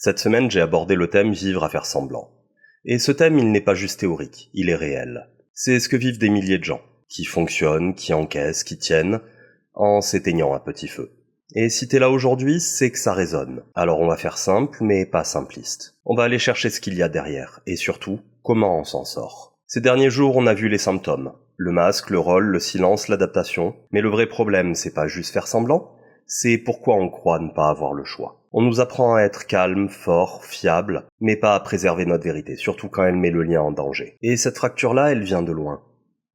Cette semaine, j'ai abordé le thème vivre à faire semblant. Et ce thème, il n'est pas juste théorique, il est réel. C'est ce que vivent des milliers de gens, qui fonctionnent, qui encaissent, qui tiennent, en s'éteignant à petit feu. Et si t'es là aujourd'hui, c'est que ça résonne. Alors on va faire simple, mais pas simpliste. On va aller chercher ce qu'il y a derrière, et surtout, comment on s'en sort. Ces derniers jours, on a vu les symptômes. Le masque, le rôle, le silence, l'adaptation. Mais le vrai problème, c'est pas juste faire semblant, c'est pourquoi on croit ne pas avoir le choix. On nous apprend à être calme, fort, fiable, mais pas à préserver notre vérité, surtout quand elle met le lien en danger. Et cette fracture-là, elle vient de loin.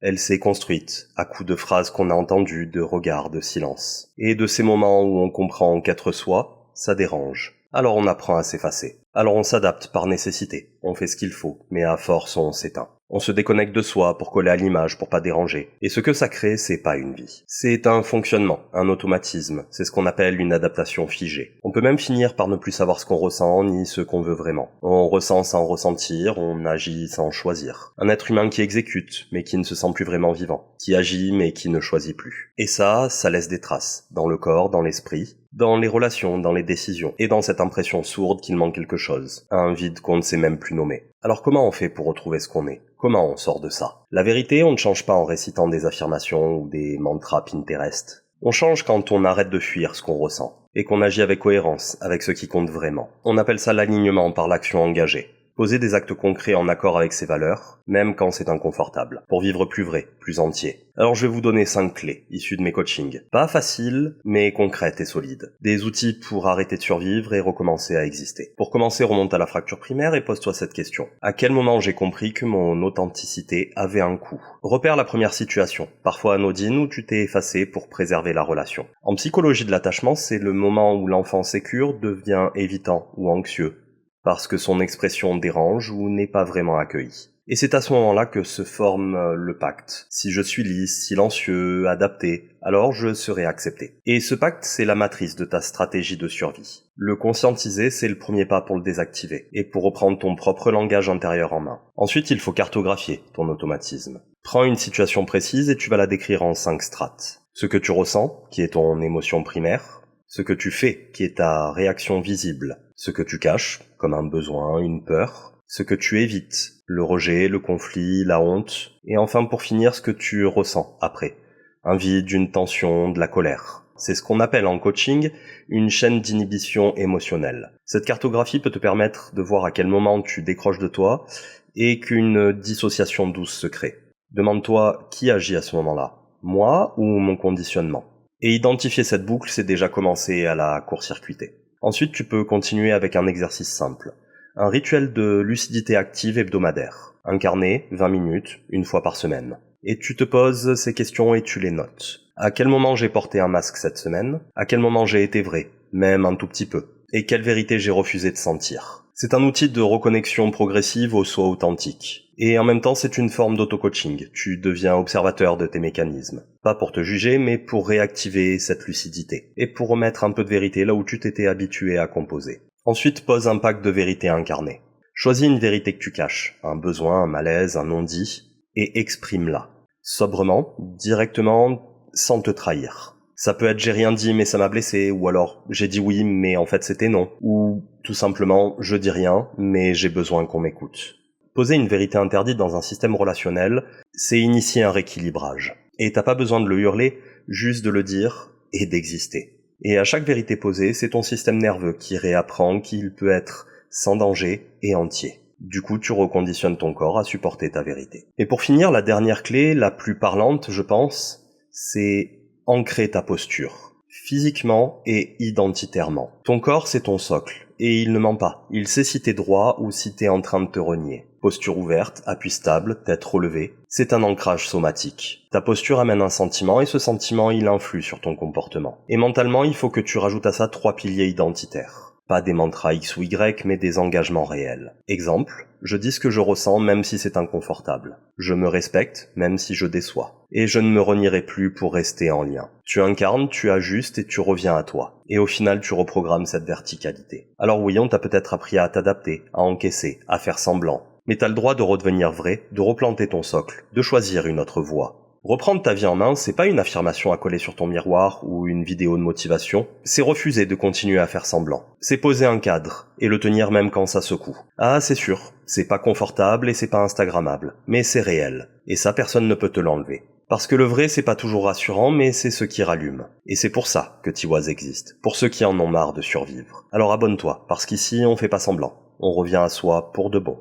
Elle s'est construite, à coups de phrases qu'on a entendues, de regards, de silence. Et de ces moments où on comprend qu'être soi, ça dérange. Alors on apprend à s'effacer. Alors on s'adapte par nécessité. On fait ce qu'il faut, mais à force on s'éteint. On se déconnecte de soi pour coller à l'image, pour pas déranger. Et ce que ça crée, c'est pas une vie. C'est un fonctionnement, un automatisme. C'est ce qu'on appelle une adaptation figée. On peut même finir par ne plus savoir ce qu'on ressent, ni ce qu'on veut vraiment. On ressent sans ressentir, on agit sans choisir. Un être humain qui exécute, mais qui ne se sent plus vraiment vivant. Qui agit, mais qui ne choisit plus. Et ça laisse des traces. Dans le corps, dans l'esprit, dans les relations, dans les décisions, et dans cette impression sourde qu'il manque quelque chose. Un vide qu'on ne sait même plus nommer. Alors comment on fait pour retrouver ce qu'on est ? Comment on sort de ça ? La vérité, on ne change pas en récitant des affirmations ou des mantras Pinterest. On change quand on arrête de fuir ce qu'on ressent, et qu'on agit avec cohérence, avec ce qui compte vraiment. On appelle ça l'alignement par l'action engagée. Poser des actes concrets en accord avec ses valeurs, même quand c'est inconfortable, pour vivre plus vrai, plus entier. Alors je vais vous donner 5 clés, issues de mes coachings. Pas faciles, mais concrètes et solides. Des outils pour arrêter de survivre et recommencer à exister. Pour commencer, remonte à la fracture primaire et pose-toi cette question. À quel moment j'ai compris que mon authenticité avait un coût ? Repère la première situation, parfois anodine, où tu t'es effacé pour préserver la relation. En psychologie de l'attachement, c'est le moment où l'enfant sécure devient évitant ou anxieux, parce que son expression dérange ou n'est pas vraiment accueillie. Et c'est à ce moment-là que se forme le pacte. Si je suis lisse, silencieux, adapté, alors je serai accepté. Et ce pacte, c'est la matrice de ta stratégie de survie. Le conscientiser, c'est le premier pas pour le désactiver, et pour reprendre ton propre langage intérieur en main. Ensuite, il faut cartographier ton automatisme. Prends une situation précise et tu vas la décrire en 5 strates. Ce que tu ressens, qui est ton émotion primaire. Ce que tu fais, qui est ta réaction visible. Ce que tu caches, comme un besoin, une peur. Ce que tu évites, le rejet, le conflit, la honte. Et enfin, pour finir, ce que tu ressens après. Un vide, une tension, de la colère. C'est ce qu'on appelle en coaching une chaîne d'inhibition émotionnelle. Cette cartographie peut te permettre de voir à quel moment tu décroches de toi et qu'une dissociation douce se crée. Demande-toi qui agit à ce moment-là, moi ou mon conditionnement. Et identifier cette boucle, c'est déjà commencer à la court-circuiter. Ensuite, tu peux continuer avec un exercice simple. Un rituel de lucidité active hebdomadaire. Un carnet, 20 minutes, une fois par semaine. Et tu te poses ces questions et tu les notes. À quel moment j'ai porté un masque cette semaine ? À quel moment j'ai été vrai, même un tout petit peu ? Et quelle vérité j'ai refusé de sentir ? C'est un outil de reconnexion progressive au soi authentique. Et en même temps, c'est une forme d'auto-coaching. Tu deviens observateur de tes mécanismes. Pas pour te juger, mais pour réactiver cette lucidité. Et pour remettre un peu de vérité là où tu t'étais habitué à composer. Ensuite, pose un pack de vérité incarnée. Choisis une vérité que tu caches, un besoin, un malaise, un non-dit, et exprime-la. Sobrement, directement, sans te trahir. Ça peut être j'ai rien dit mais ça m'a blessé, ou alors j'ai dit oui mais en fait c'était non, ou tout simplement je dis rien mais j'ai besoin qu'on m'écoute. Poser une vérité interdite dans un système relationnel, c'est initier un rééquilibrage. Et t'as pas besoin de le hurler, juste de le dire et d'exister. Et à chaque vérité posée, c'est ton système nerveux qui réapprend qu'il peut être sans danger et entier. Du coup, tu reconditionnes ton corps à supporter ta vérité. Et pour finir, la dernière clé, la plus parlante, je pense, c'est ancrer ta posture. Physiquement et identitairement. Ton corps, c'est ton socle. Et il ne ment pas. Il sait si t'es droit ou si t'es en train de te renier. Posture ouverte, appui stable, tête relevée. C'est un ancrage somatique. Ta posture amène un sentiment et ce sentiment, il influe sur ton comportement. Et mentalement, il faut que tu rajoutes à ça 3 piliers identitaires. Pas des mantras X ou Y, mais des engagements réels. Exemple, je dis ce que je ressens même si c'est inconfortable. Je me respecte même si je déçois. Et je ne me renierai plus pour rester en lien. Tu incarnes, tu ajustes et tu reviens à toi. Et au final, tu reprogrammes cette verticalité. Alors oui, on t'a peut-être appris à t'adapter, à encaisser, à faire semblant. Mais t'as le droit de redevenir vrai, de replanter ton socle, de choisir une autre voie. Reprendre ta vie en main, c'est pas une affirmation à coller sur ton miroir ou une vidéo de motivation, c'est refuser de continuer à faire semblant. C'est poser un cadre, et le tenir même quand ça secoue. Ah, c'est sûr, c'est pas confortable et c'est pas instagrammable, mais c'est réel, et ça personne ne peut te l'enlever. Parce que le vrai c'est pas toujours rassurant, mais c'est ce qui rallume. Et c'est pour ça que Tiwaz existe, pour ceux qui en ont marre de survivre. Alors abonne-toi, parce qu'ici on fait pas semblant, on revient à soi pour de bon.